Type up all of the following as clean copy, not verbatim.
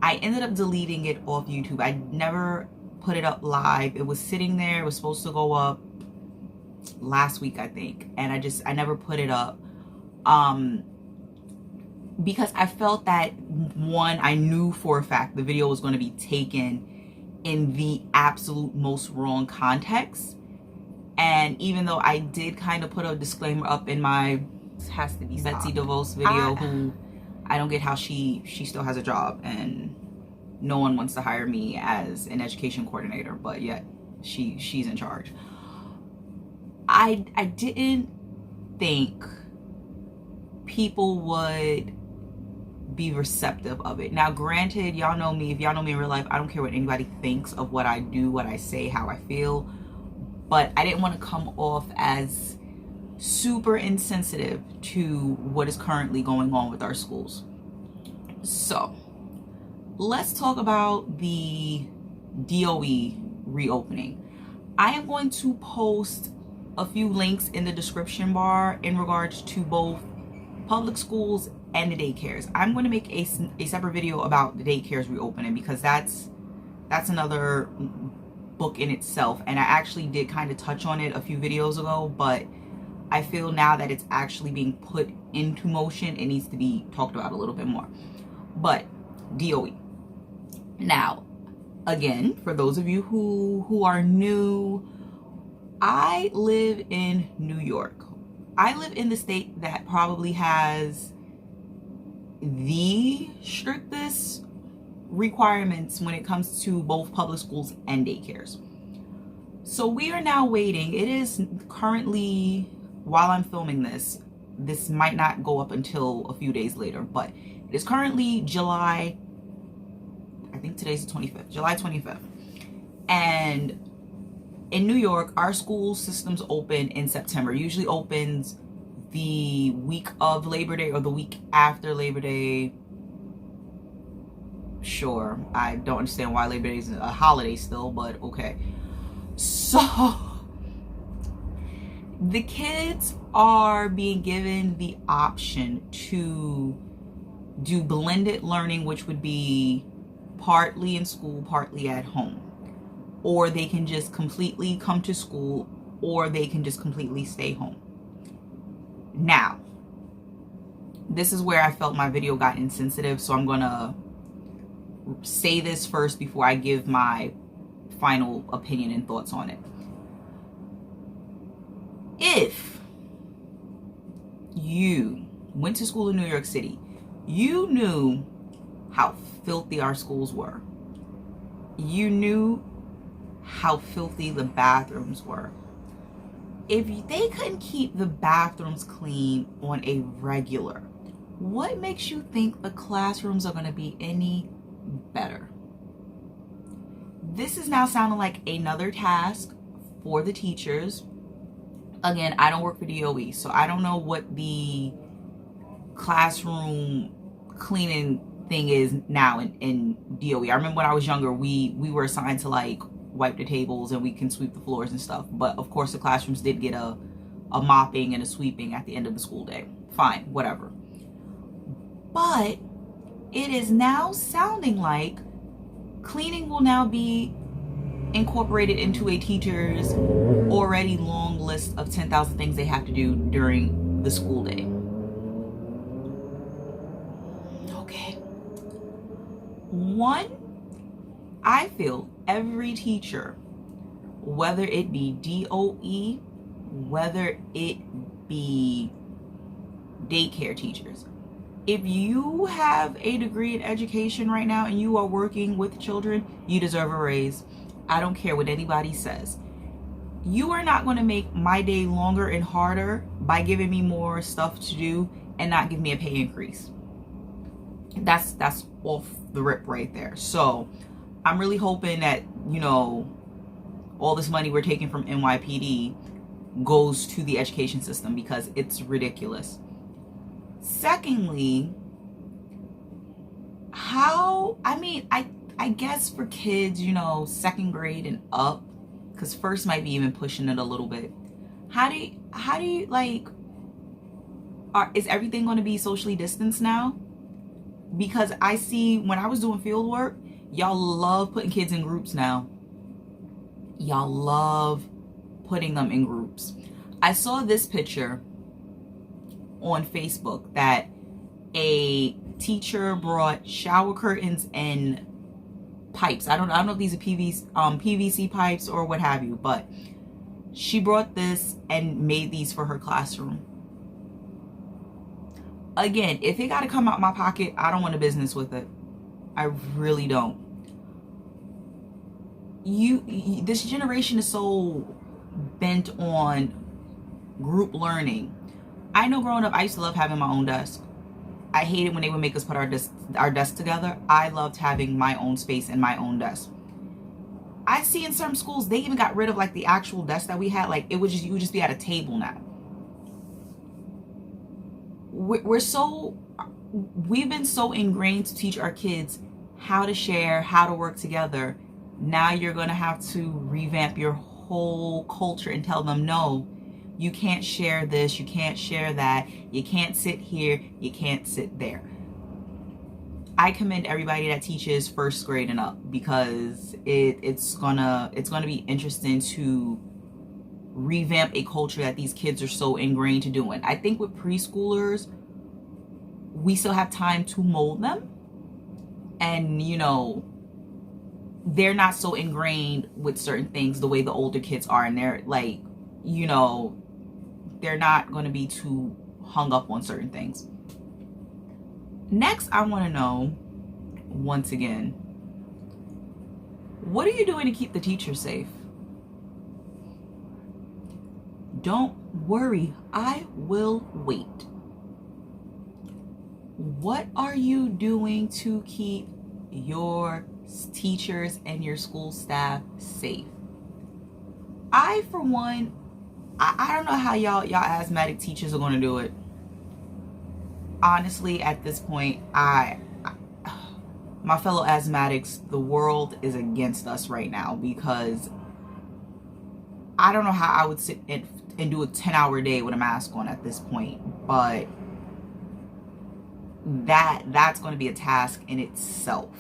I ended up deleting it off YouTube. I never put it up live. It was sitting there. It was supposed to go up last week, I think, and I never put it up because I felt that, one, I knew for a fact the video was going to be taken in the absolute most wrong context. And even though I did kind of put a disclaimer up in my, this has to be Betsy DeVos video, who I don't get how she still has a job and no one wants to hire me as an education coordinator, but yet she's in charge. I didn't think people would be receptive of it. Now, granted, y'all know me. If y'all know me in real life, I don't care what anybody thinks of what I do, what I say, how I feel. But I didn't want to come off as super insensitive to what is currently going on with our schools. So let's talk about the DOE reopening. I am going to post a few links in the description bar in regards to both public schools and the daycares. I'm going to make a separate video about the daycares reopening, because that's another book in itself, and I actually did kind of touch on it a few videos ago, but I feel now that it's actually being put into motion, it needs to be talked about a little bit more. But DOE. Now, again, for those of you who are new, I live in New York. I live in the state that probably has the strictest requirements when it comes to both public schools and daycares. So we are now waiting. It is currently, while I'm filming this might not go up until a few days later, but it is currently July, I think today's the 25th, July 25th. And in New York, our school systems open in September. It usually opens the week of Labor Day or the week after Labor Day. Sure, I don't understand why Labor Day is a holiday still, but okay. So the kids are being given the option to do blended learning, which would be partly in school, partly at home. Or they can just completely come to school, or they can just completely stay home. Now, this is where I felt my video got insensitive, so I'm gonna say this first before I give my final opinion and thoughts on it. If you went to school in New York City, you knew how filthy our schools were. You knew how filthy the bathrooms were. If they couldn't keep the bathrooms clean on a regular, what makes you think the classrooms are going to be any better? This is now sounding like another task for the teachers. Again, I don't work for DOE, so I don't know what the classroom cleaning thing is now in DOE. I remember when I was younger, we were assigned to like wipe the tables and we can sweep the floors and stuff. But of course the classrooms did get a mopping and a sweeping at the end of the school day. Fine, whatever. But it is now sounding like cleaning will now be incorporated into a teacher's already long list of 10,000 things they have to do during the school day. Okay. One, I feel every teacher, whether it be DOE, whether it be daycare teachers, if you have a degree in education right now and you are working with children, you deserve a raise. I don't care what anybody says. You are not going to make my day longer and harder by giving me more stuff to do and not give me a pay increase. That's off the rip right there. So I'm really hoping that, you know, all this money we're taking from NYPD goes to the education system, because it's ridiculous. Secondly, I guess for kids, you know, second grade and up, because first might be even pushing it a little bit. How do you like, is everything going to be socially distanced now? because I see when I was doing field work, y'all love putting kids in groups now. Y'all love putting them in groups. I saw this picture on Facebook that a teacher brought shower curtains and pipes. I don't know if these are PVC pipes or what have you, but she brought this and made these for her classroom. Again, if it got to come out my pocket, I don't want a business with it. I really don't. This generation is so bent on group learning. I know growing up, I used to love having my own desk. I hated when they would make us put our desk together. I loved having my own space and my own desk. I see in some schools, they even got rid of like the actual desk that we had. Like you would just be at a table now. We've been so ingrained to teach our kids how to share, how to work together. Now you're going to have to revamp your whole culture and tell them, no, you can't share this, you can't share that, you can't sit here, you can't sit there. I commend everybody that teaches first grade and up, because it's gonna be interesting to revamp a culture that these kids are so ingrained to doing. I think with preschoolers, we still have time to mold them, and they're not so ingrained with certain things the way the older kids are, and they're like, they're not going to be too hung up on certain things. Next, I want to know, once again, what are you doing to keep the teachers safe? Don't worry, I will wait. What are you doing to keep your teachers and your school staff safe? I, for one, I don't know how y'all asthmatic teachers are going to do it. Honestly, at this point, my fellow asthmatics, the world is against us right now, because I don't know how I would sit and do a 10-hour day with a mask on at this point, but that's going to be a task in itself.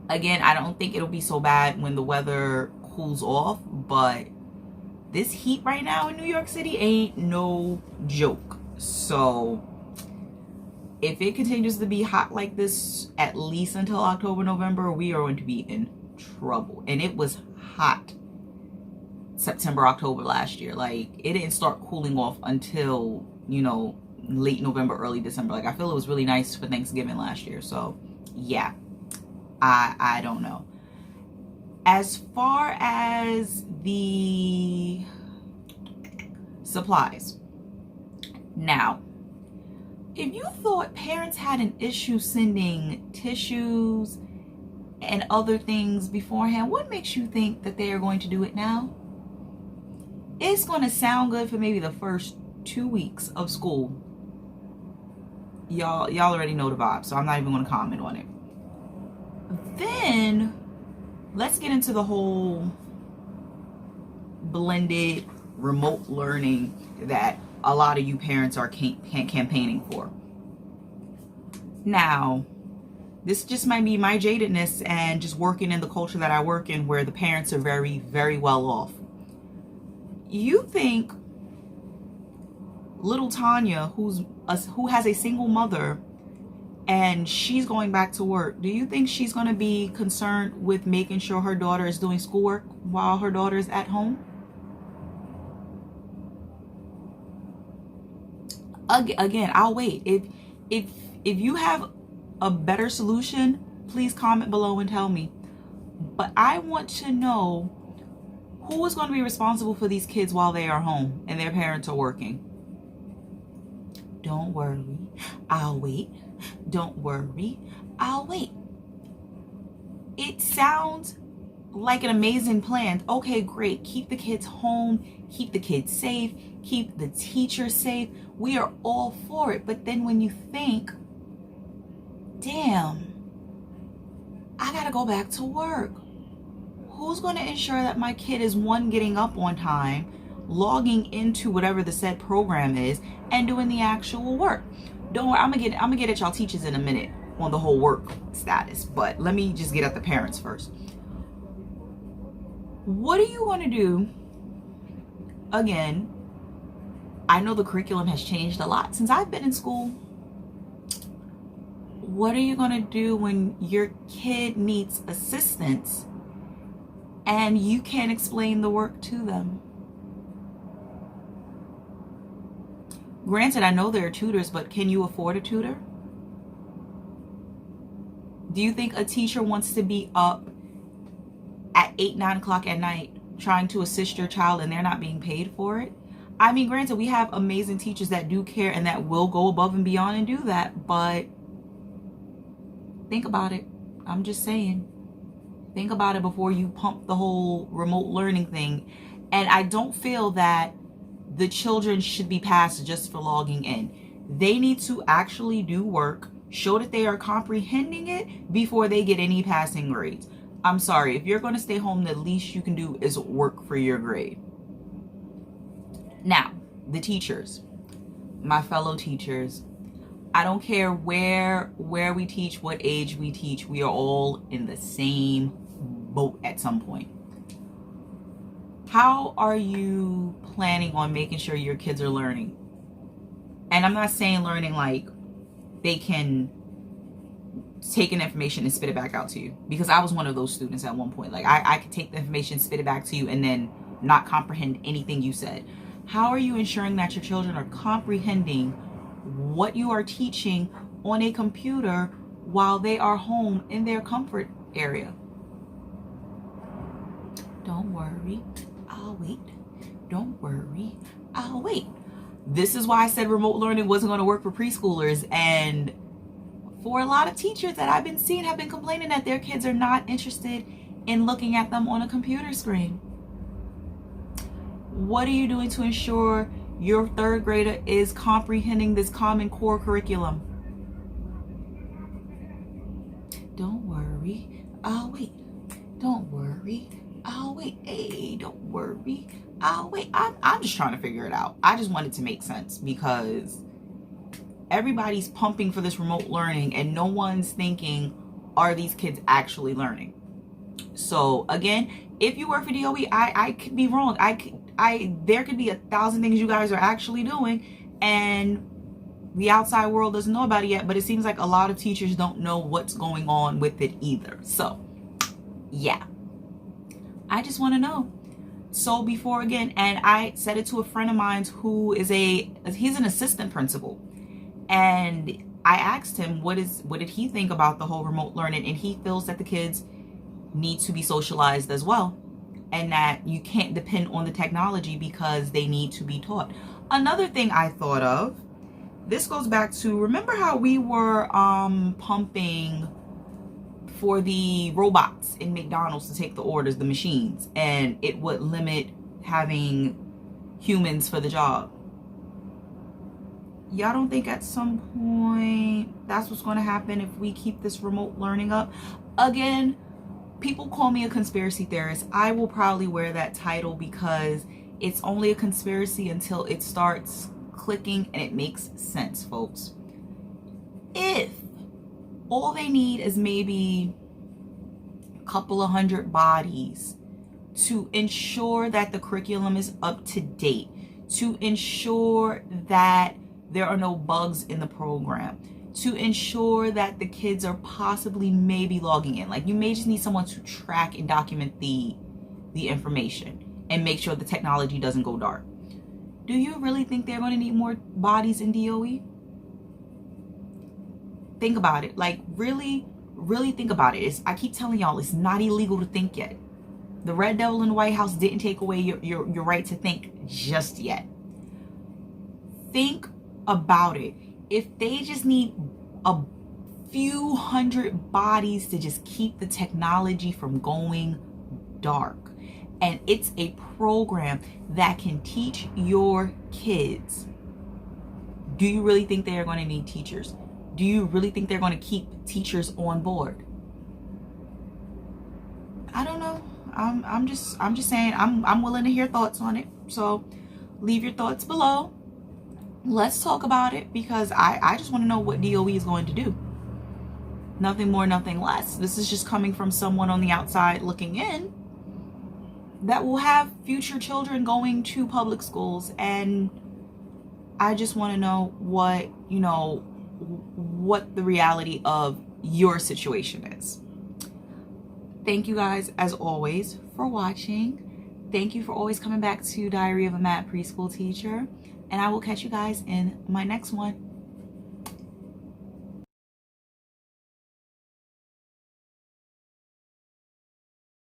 Again, I don't think it'll be so bad when the weather cools off, but this heat right now in New York City ain't no joke. So if it continues to be hot like this at least until October, November, we are going to be in trouble. And it was hot September, October last year. Like, it didn't start cooling off until, late November, early December. Like, I feel it was really nice for Thanksgiving last year. So yeah, I don't know. As far as the supplies, now, if you thought parents had an issue sending tissues and other things beforehand, what makes you think that they are going to do it now? It's going to sound good for maybe the first 2 weeks of school. Y'all already know the vibe, so I'm not even going to comment on it. Then let's get into the whole blended remote learning that a lot of you parents are campaigning for. Now, this just might be my jadedness and just working in the culture that I work in, where the parents are very, very well off. You think little Tanya, who has a single mother and she's going back to work, do you think she's going to be concerned with making sure her daughter is doing schoolwork while her daughter is at home? Again, I'll wait. If you have a better solution, please comment below and tell me. But I want to know who is going to be responsible for these kids while they are home and their parents are working. Don't worry, I'll wait. Don't worry, I'll wait. It sounds like an amazing plan. Okay, great. Keep the kids home, keep the kids safe, keep the teachers safe. We are all for it. But then when you think, damn, I gotta go back to work. Who's going to ensure that my kid is, one, getting up on time, logging into whatever the said program is, and doing the actual work? Don't worry, I'm gonna get at y'all teachers in a minute. on the whole work status, but let me just get at the parents first. What are you going to do? Again, I know the curriculum has changed a lot since I've been in school. What are you going to do when your kid needs assistance and you can't explain the work to them? Granted, I know there are tutors, but can you afford a tutor? Do you think a teacher wants to be up at 8, 9 o'clock at night trying to assist your child and they're not being paid for it? I mean, granted, we have amazing teachers that do care and that will go above and beyond and do that, but think about it. I'm just saying. Think about it before you pump the whole remote learning thing. And I don't feel that the children should be passed just for logging in. They need to actually do work, show that they are comprehending it before they get any passing grades. I'm sorry, if you're going to stay home, the least you can do is work for your grade. Now, the teachers, my fellow teachers, I don't care where we teach, what age we teach, we are all in the same boat at some point. How are you planning on making sure your kids are learning? And I'm not saying learning like they can take in information and spit it back out to you, because I was one of those students at one point. Like I could take the information, spit it back to you, and then not comprehend anything you said. How are you ensuring that your children are comprehending what you are teaching on a computer while they are home in their comfort area? Don't worry, I'll wait. Don't worry, I'll wait. This is why I said remote learning wasn't going to work for preschoolers. And for a lot of teachers that I've been seeing have been complaining that their kids are not interested in looking at them on a computer screen. What are you doing to ensure your third grader is comprehending this Common Core curriculum? Don't worry, I'll wait. Don't worry, I'll wait. Hey, don't worry, I'll wait. I'm just trying to figure it out. I just want it to make sense, because everybody's pumping for this remote learning and no one's thinking, are these kids actually learning? So again, if you work for DOE, I could be wrong. There could be 1,000 things you guys are actually doing and the outside world doesn't know about it yet, but it seems like a lot of teachers don't know what's going on with it either. So yeah, I just want to know. So before, again, and I said it to a friend of mine who is he's an assistant principal, and I asked him what did he think about the whole remote learning, and he feels that the kids need to be socialized as well, and that you can't depend on the technology because they need to be taught. Another thing I thought of, this goes back to, remember how we were pumping for the robots in McDonald's to take the orders, the machines, and it would limit having humans for the job. Y'all don't think at some point that's what's going to happen if we keep this remote learning up? Again, people call me a conspiracy theorist. I will probably wear that title because it's only a conspiracy until it starts clicking and it makes sense, folks. If all they need is maybe a couple of 100 bodies to ensure that the curriculum is up to date, to ensure that there are no bugs in the program, to ensure that the kids are possibly maybe logging in. Like, you may just need someone to track and document the information and make sure the technology doesn't go dark. Do you really think they're going to need more bodies in DOE? Think about it. Like, really think about it. I keep telling y'all, it's not illegal to think yet. The Red Devil in the White House didn't take away your right to think just yet. Think about it. If they just need a few 100 bodies to just keep the technology from going dark, and it's a program that can teach your kids, do you really think they are going to need teachers? Do you really think they're going to keep teachers on board? I don't know. I'm just saying, I'm willing to hear thoughts on it. So leave your thoughts below. Let's talk about it, because I just want to know what DOE is going to do. Nothing more, nothing less. This is just coming from someone on the outside looking in that will have future children going to public schools, and I just want to know what, you know, what the reality of your situation is. Thank you guys, as always, for watching. Thank you for always coming back to Diary of a Mad Preschool Teacher, and I will catch you guys in my next one.